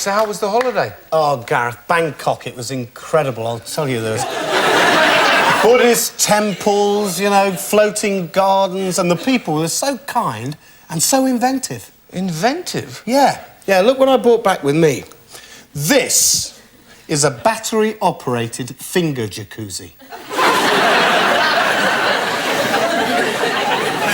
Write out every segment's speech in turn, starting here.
so how was the holiday? Oh, Gareth, Bangkok, it was incredible, I'll tell you. There was Buddhist temples, you know, floating gardens, and the people were so kind and so inventive. Inventive? Yeah. Yeah, look what I brought back with me. This is a battery-operated finger jacuzzi.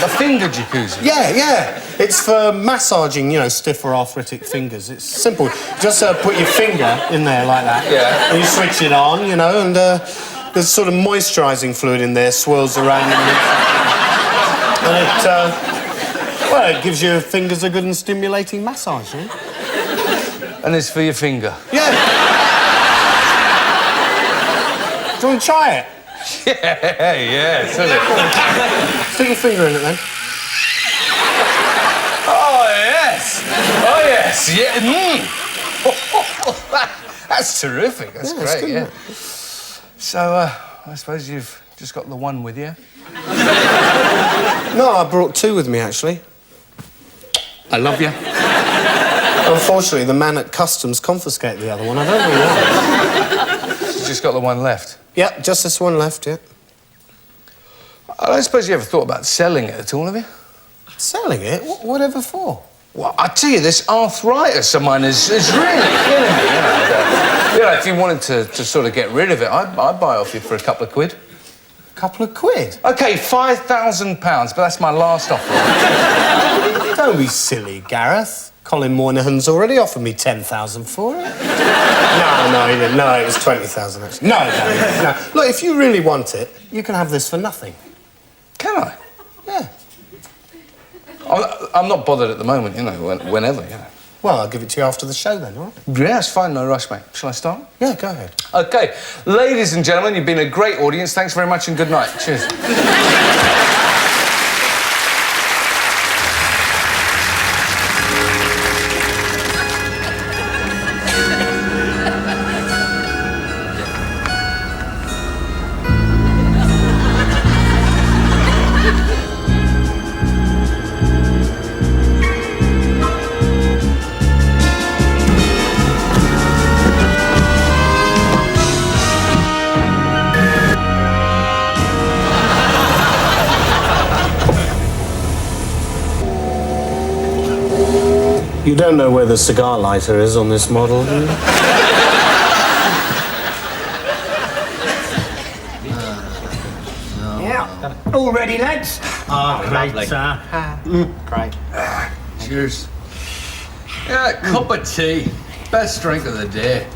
A finger jacuzzi? Yeah. It's for massaging, you know, stiff or arthritic fingers. It's simple. Just put your finger in there like that. Yeah. And you switch it on, you know, and there's sort of moisturising fluid in there, swirls around. And it gives your fingers a good and stimulating massage, eh? And it's for your finger? Yeah. Do you want to try it? Yeah, silly. Stick your finger in it, then. Oh, yes, yeah. That's terrific. That's great, good, yeah. So, I suppose you've just got the one with you? No, I brought two with me, actually. I love you. Unfortunately, the man at customs confiscated the other one. I don't know why. You've just got the one left? Yeah, just this one left, yeah. I don't suppose you ever thought about selling it at all, have you? Selling it? Whatever for? Well, I tell you, this arthritis of mine is really killing me, you know. You know, if you wanted to sort of get rid of it, I'd buy it off you for a couple of quid. Couple of quid? OK, £5,000, but that's my last offer. Don't be silly, Gareth. Colin Moynihan's already offered me 10,000 for it. No, he didn't. No, it was 20,000, actually. No. Look, if you really want it, you can have this for nothing. Can I? Yeah. I'm not bothered at the moment, you know, whenever, you know. Well, I'll give it to you after the show, then, all right? Yeah, it's fine, no rush, mate. Shall I start? Yeah, go ahead. OK, ladies and gentlemen, you've been a great audience. Thanks very much and good night. Cheers. You don't know where the cigar lighter is on this model, do you? Yeah. All ready, lads? Great, sir. Great. Cheers. Yeah, cup of tea. Best drink of the day.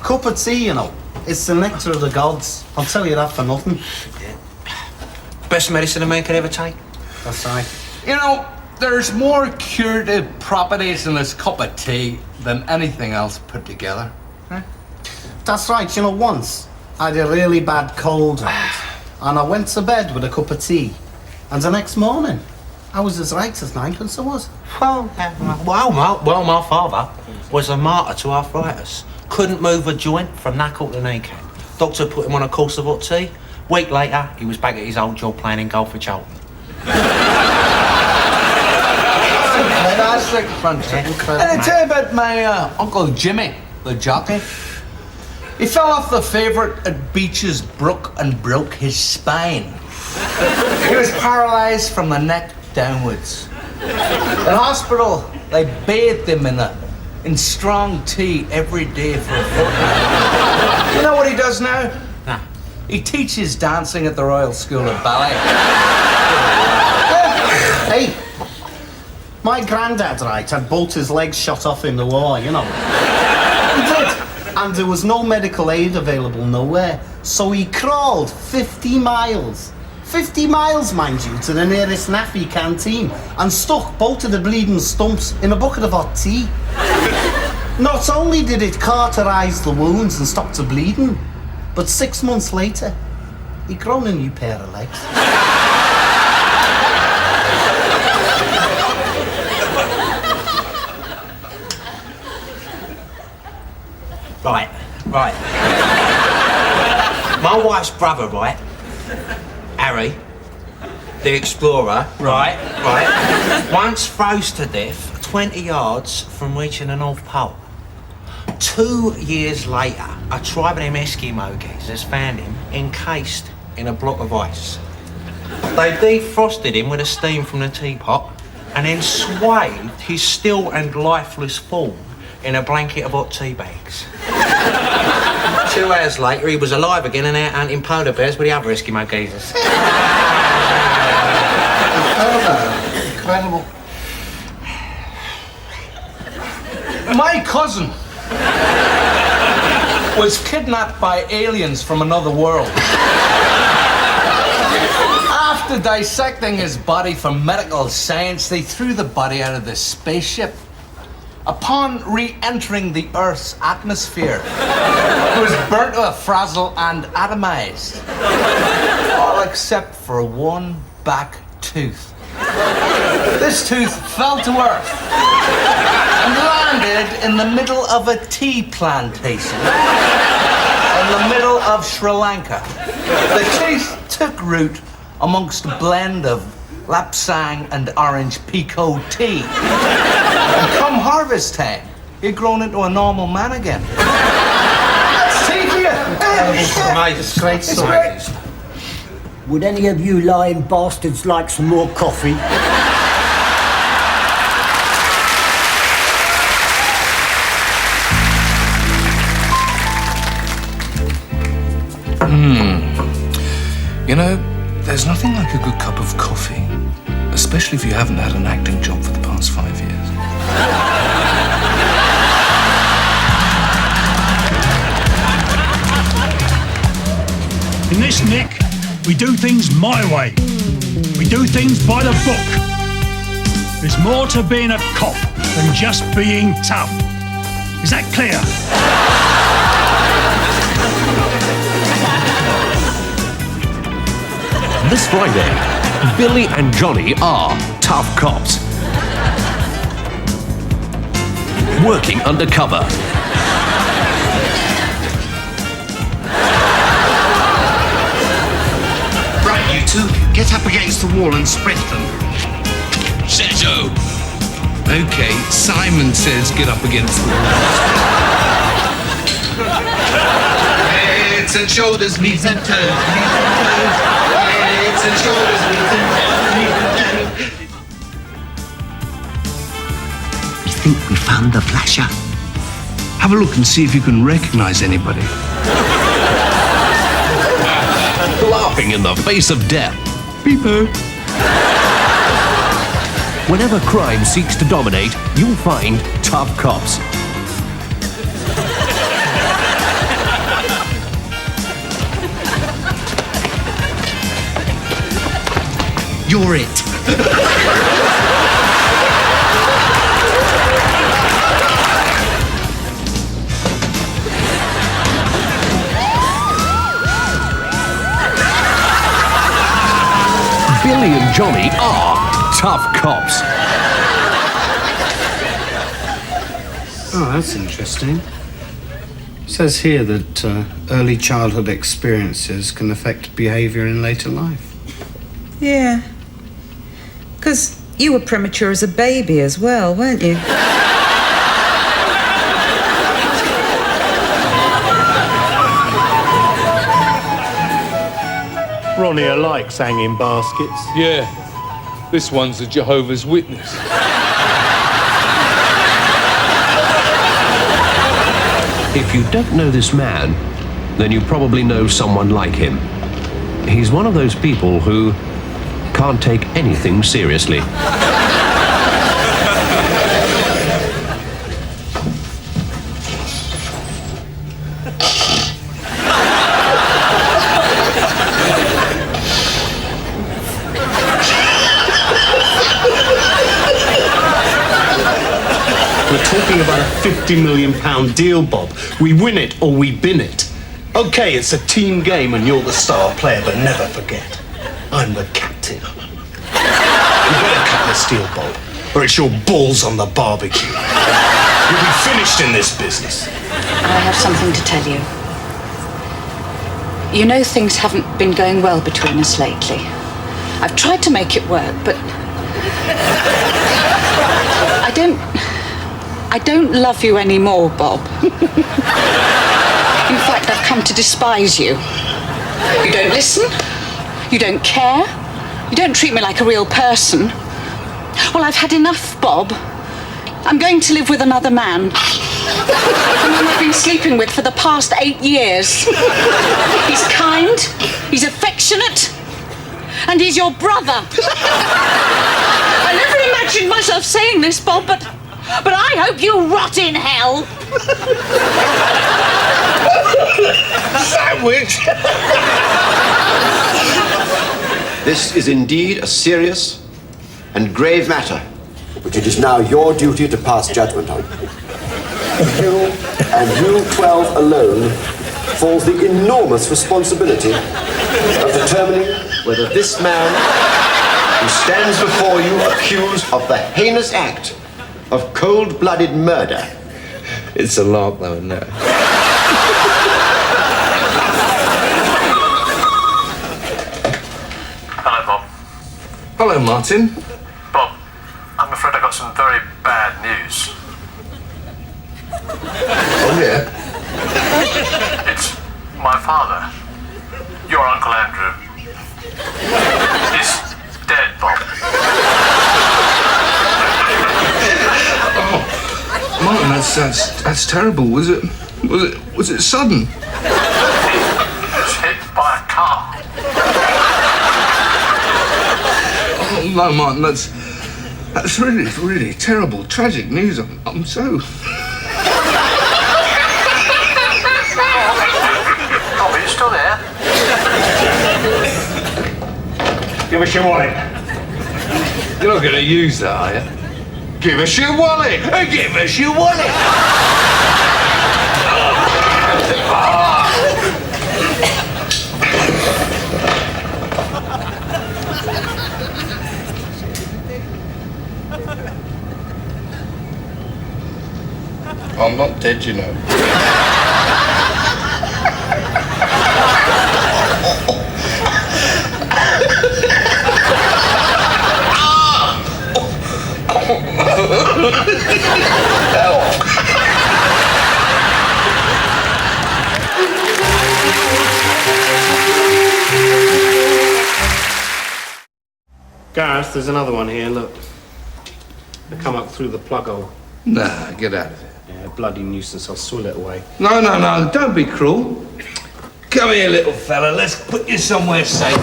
Cup of tea, you know. It's the nectar of the gods. I'll tell you that for nothing. Best medicine a man could ever take. That's right. You know, there's more curative properties in this cup of tea than anything else put together. That's right. You know, once I had a really bad cold, and I went to bed with a cup of tea, and the next morning I was as right as ninepence I was. Well, my father was a martyr to arthritis. Couldn't move a joint from knuckle to kneecap. Doctor put him on a course of hot tea. Week later, he was back at his old job playing in golf for Charlton. Fantastic. And I tell you about my Uncle Jimmy, the jockey. He fell off the favourite at Beach's Brook and broke his spine. He was paralysed from the neck downwards. In hospital, they bathed him in strong tea every day for a fortnight. You know what he does now? Nah. He teaches dancing at the Royal School of Ballet. Hey, my granddad, right, had both his legs shot off in the war, you know. He did. And there was no medical aid available nowhere. So he crawled 50 miles. 50 miles, mind you, to the nearest NAFI canteen and stuck both of the bleeding stumps in a bucket of hot tea. Not only did it cauterise the wounds and stop the bleeding, but 6 months later, he'd grown a new pair of legs. Right. My wife's brother, right? Harry, the explorer, right? Once froze to death 20 yards from reaching the North Pole. 2 years later, a tribe of them Eskimo geezers found him encased in a block of ice. They defrosted him with the steam from the teapot and then swathed his still and lifeless form in a blanket of hot tea bags. 2 hours later, he was alive again and out hunting polar bears with the other Eskimo geezers. Incredible. My cousin was kidnapped by aliens from another world. After dissecting his body for medical science, they threw the body out of the spaceship. Upon re-entering the Earth's atmosphere, it was burnt to a frazzle and atomized. All except for one back tooth. This tooth fell to Earth and landed in the middle of a tea plantation in the middle of Sri Lanka. The tooth took root amongst a blend of lapsang and orange pekoe tea. And come harvest time, he'd grown into a normal man again. That's tea for you. It's great. It's great. Would any of you lying bastards like some more coffee? You know, there's nothing like a good cup of coffee, especially if you haven't had an acting job for the past 5 years. In this Nick, we do things my way. We do things by the book. There's more to being a cop than just being tough. Is that clear? This Friday, Billy and Johnny are tough cops. Working undercover. Right, you two, get up against the wall and sprint them. Sergio! Okay, Simon says get up against the wall. Heads and shoulders, knees and toes, knees and toes. Heads and shoulders, knees and toes, knees and toes. We think we found the flasher. Have a look and see if you can recognize anybody. Laughing in the face of death. Beepo. Whenever crime seeks to dominate, you'll find tough cops. You're it. Billy and Johnny are tough cops. Oh, that's interesting. It says here that early childhood experiences can affect behaviour in later life. Yeah. Because you were premature as a baby as well, weren't you? Ronnie likes hanging baskets. Yeah, this one's a Jehovah's Witness. If you don't know this man, then you probably know someone like him. He's one of those people who can't take anything seriously. We're talking about a £50 million deal, Bob. We win it or we bin it. Okay, it's a team game and you're the star player, but never forget, I'm the captain. You better cut this deal, Bob, or it's your balls on the barbecue. You'll be finished in this business. I have something to tell you. You know things haven't been going well between us lately. I've tried to make it work, but I I don't love you anymore, Bob. In fact, I've come to despise you. You don't listen. You don't care. You don't treat me like a real person. Well, I've had enough, Bob. I'm going to live with another man. The man I've been sleeping with for the past 8 years. He's kind, he's affectionate, and he's your brother. I never imagined myself saying this, Bob, but I hope you rot in hell. Sandwich! This is indeed a serious and grave matter, which it is now your duty to pass judgment on. You, and you 12 alone, falls the enormous responsibility of determining whether this man who stands before you accused of the heinous act of cold-blooded murder. It's a lark, though, isn't it? Hello, Bob. Hello, Martin. Bob, I'm afraid I got some very bad news. Oh, yeah? It's my father, your Uncle Andrew. He's dead, Bob. Oh, Martin, that's terrible. Was it sudden? He was hit by a car. Oh, no, Martin, that's really, really terrible, tragic news. I'm so... Bob, are you still there? Give us your wallet. You're not going to use that, are you? Give us your wallet! Give us your wallet! I'm not dead, you know. Gareth, there's another one here, look. They come up through the plug hole. Nah, get out of it. Yeah, bloody nuisance, I'll swill it away. No, don't be cruel. Come here, little fella, let's put you somewhere safe.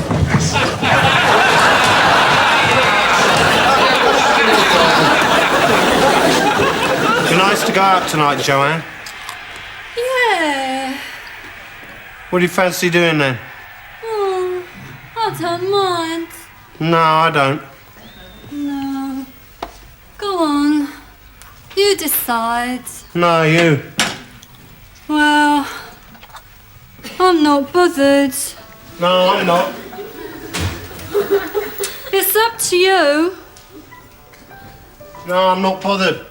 Be nice to go out tonight, Joanne. Yeah. What do you fancy doing then? Oh, I don't mind. No, I don't. No. Go on. You decide. No, you. Well, I'm not bothered. No, I'm not. It's up to you. No, I'm not bothered.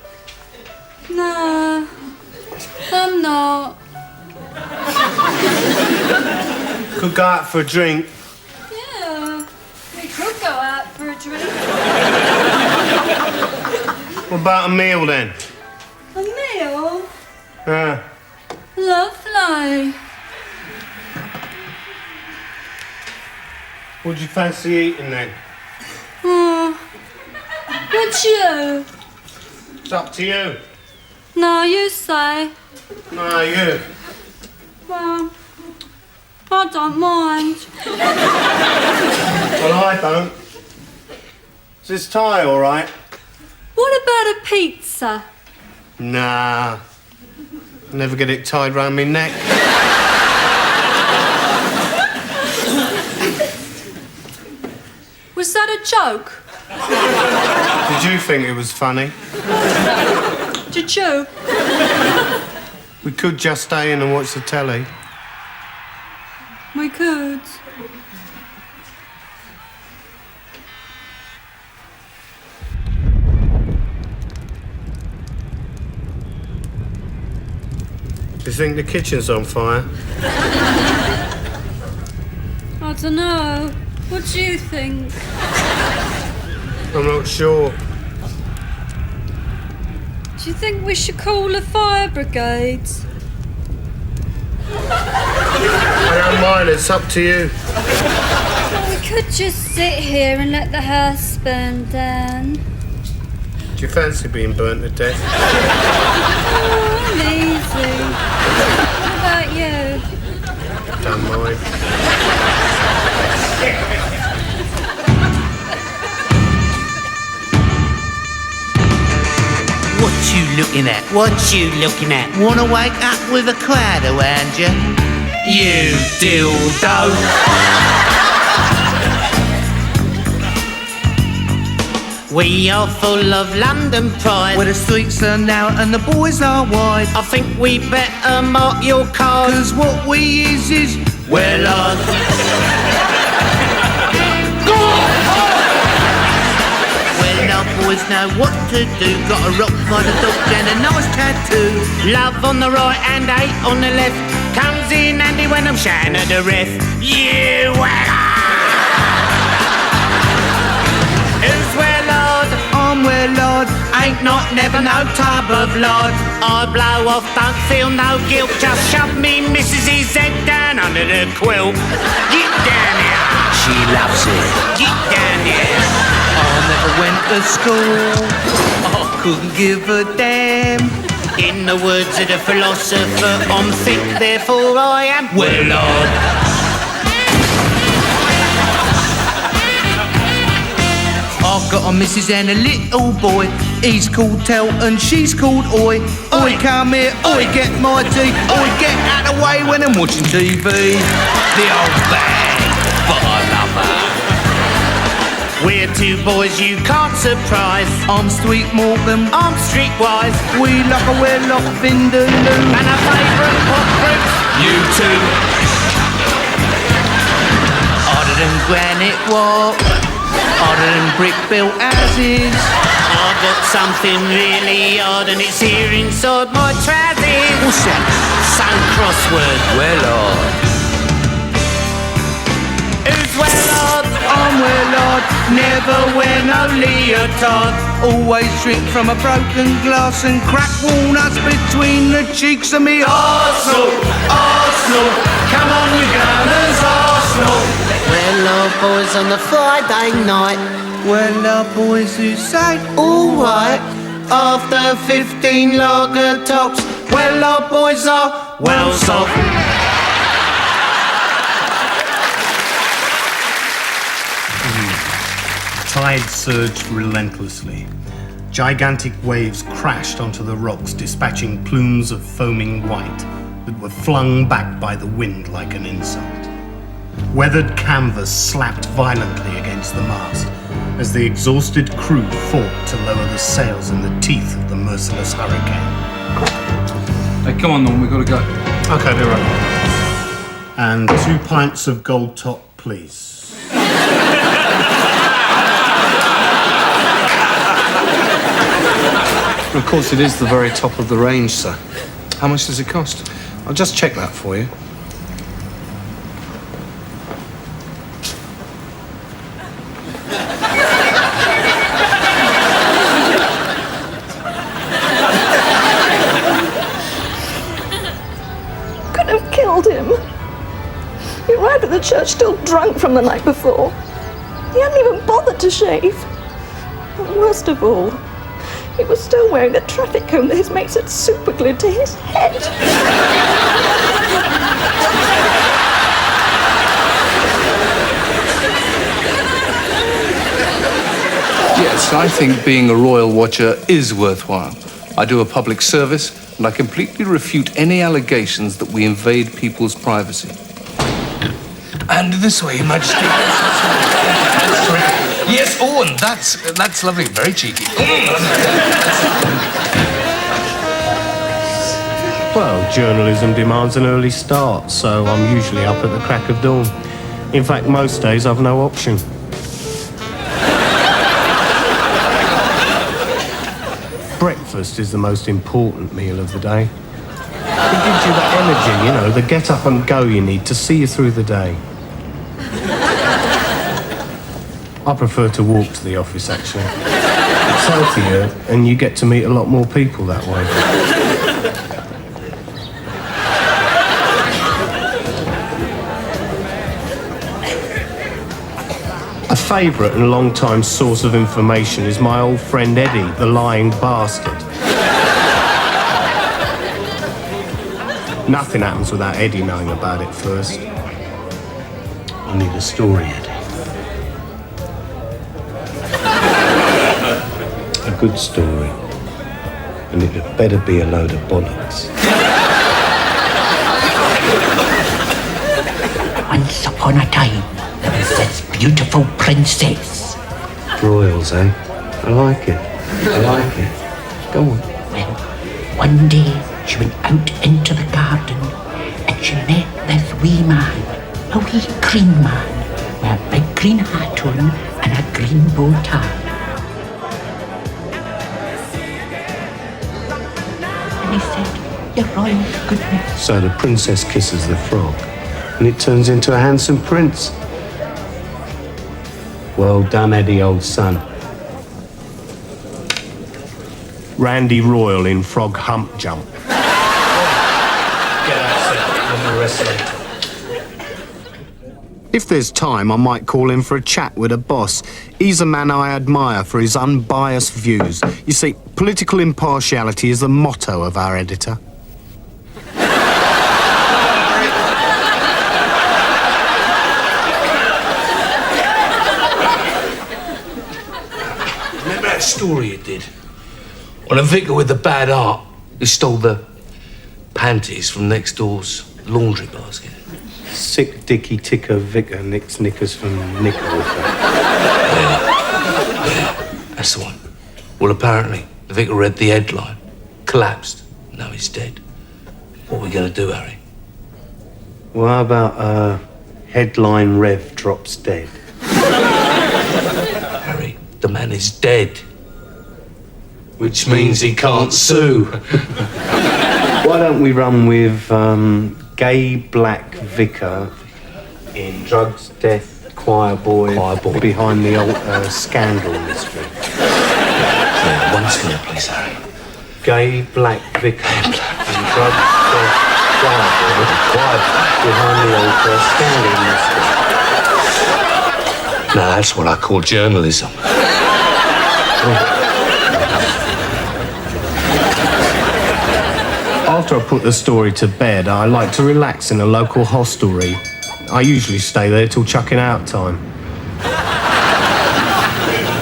No, I'm not. Could go out for a drink. Yeah, we could go out for a drink. What about a meal then? A meal? Yeah. Lovely. What do you fancy eating then? Oh, what's you? It's up to you. No, you say. No, you. Well, I don't mind. Well, I don't. Is this tie all right? What about a pizza? Nah. Never get it tied round me neck. Was that a joke? Did you think it was funny? Did you? We could just stay in and watch the telly. We could. Do you think the kitchen's on fire? I don't know. What do you think? I'm not sure. Do you think we should call the fire brigades? I don't mind, it's up to you. Well, we could just sit here and let the house burn down. Do you fancy being burnt to death? Oh, I'm easy. What about you? Don't mind. What you looking at? What you looking at? Wanna wake up with a crowd around you? You dildo! We are full of London pride, where the streets are narrow and the boys are wide. I think we better mark your card, 'cause what we is well on. Well, our boys know what to do. Got a rock by the dog and a nice tattoo. Love on the right and hate on the left. Comes in handy when I'm shouting at the ref. You Who's well Lord? I'm well Lord. Ain't not never no type of Lord. I blow off, don't feel no guilt. Just shove me missus's head down under the quilt. Get down here. She loves it. Get down here. I never went to school. I couldn't give a damn. In the words of the philosopher, I'm thick, therefore I am well Lord. I've got a missus and a little boy. He's called Tel and she's called Oi. Oi, come here, Oi, get my tea. Oi, get out of the way when I'm watching TV. The old bag, but I love her. We're two boys you can't surprise. I'm Sweet Morgan, I'm streetwise. We lock a we're lock Vindaloo. And our favourite pop groups, you two. Harder than granite walk. Harder than brick-built houses. I've got something really odd and it's here inside my trousers. What's that? Some crossword. Well odd. Who's well odd? I'm well odd. Never wear no leotard. Always drink from a broken glass and crack walnuts between the cheeks of me. Arsenal, Arsenal. Come on you gunners, Arsenal. Well, our boys on the Friday night. Well, our boys who say alright after 15 lager tops. Well, our boys are well soft. Tide surged relentlessly. Gigantic waves crashed onto the rocks, dispatching plumes of foaming white that were flung back by the wind like an insult. Weathered canvas slapped violently against the mast as the exhausted crew fought to lower the sails in the teeth of the merciless hurricane. Hey, come on, Norm, we've got to go. Okay, be right. And 2 pints of Gold Top, please. Of course, it is the very top of the range, sir. How much does it cost? I'll just check that for you. Could have killed him. He arrived at the church still drunk from the night before. He hadn't even bothered to shave. And worst of all, he was still wearing the traffic cone that his mates had superglued to his head. Yes, I think being a royal watcher is worthwhile. I do a public service, and I completely refute any allegations that we invade people's privacy. And this way, Your Majesty. Yes, oh, and that's lovely. Very cheeky. Well, journalism demands an early start, so I'm usually up at the crack of dawn. In fact, most days I've no option. Breakfast is the most important meal of the day. It gives you that energy, you know, the get up and go you need to see you through the day. I prefer to walk to the office, actually. It's healthier, and you get to meet a lot more people that way. A favourite and long-time source of information is my old friend Eddie, the lying bastard. Nothing happens without Eddie knowing about it first. I need a story, Eddie. A good story. And it had better be a load of bollocks. Once upon a time, there was this beautiful princess. Royals, eh? I like it. I like it. Go on. Well, one day she went out into the garden and she met this wee man, a wee green man, with a big green hat on and a green bow tie. And he said, "Your royal goodness." So the princess kisses the frog, and it turns into a handsome prince. Well done, Eddie, old son. Randy Royal in Frog Hump Jump. If there's time, I might call in for a chat with a boss. He's a man I admire for his unbiased views. You see, political impartiality is the motto of our editor. Remember that story you did? Well, the vicar with the bad heart who stole the panties from next door's laundry basket. Sick Dicky Ticker Vicar nicks knickers from Knickerwicker. Yeah, that's the one. Well, apparently, the vicar read the headline, collapsed, now he's dead. What are we going to do, Harry? Well, how about headline Rev drops dead? Harry, the man is dead. Which means he can't sue. Why don't we run with gay black vicar in drugs, death, choir boy behind the old scandal mystery? Yeah, once more, please, Harry. Gay black vicar in drugs, death, choir boy behind the old scandal mystery. Now that's what I call journalism. After I put the story to bed, I like to relax in a local hostelry. I usually stay there till chucking out time.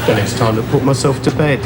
Then it's time to put myself to bed.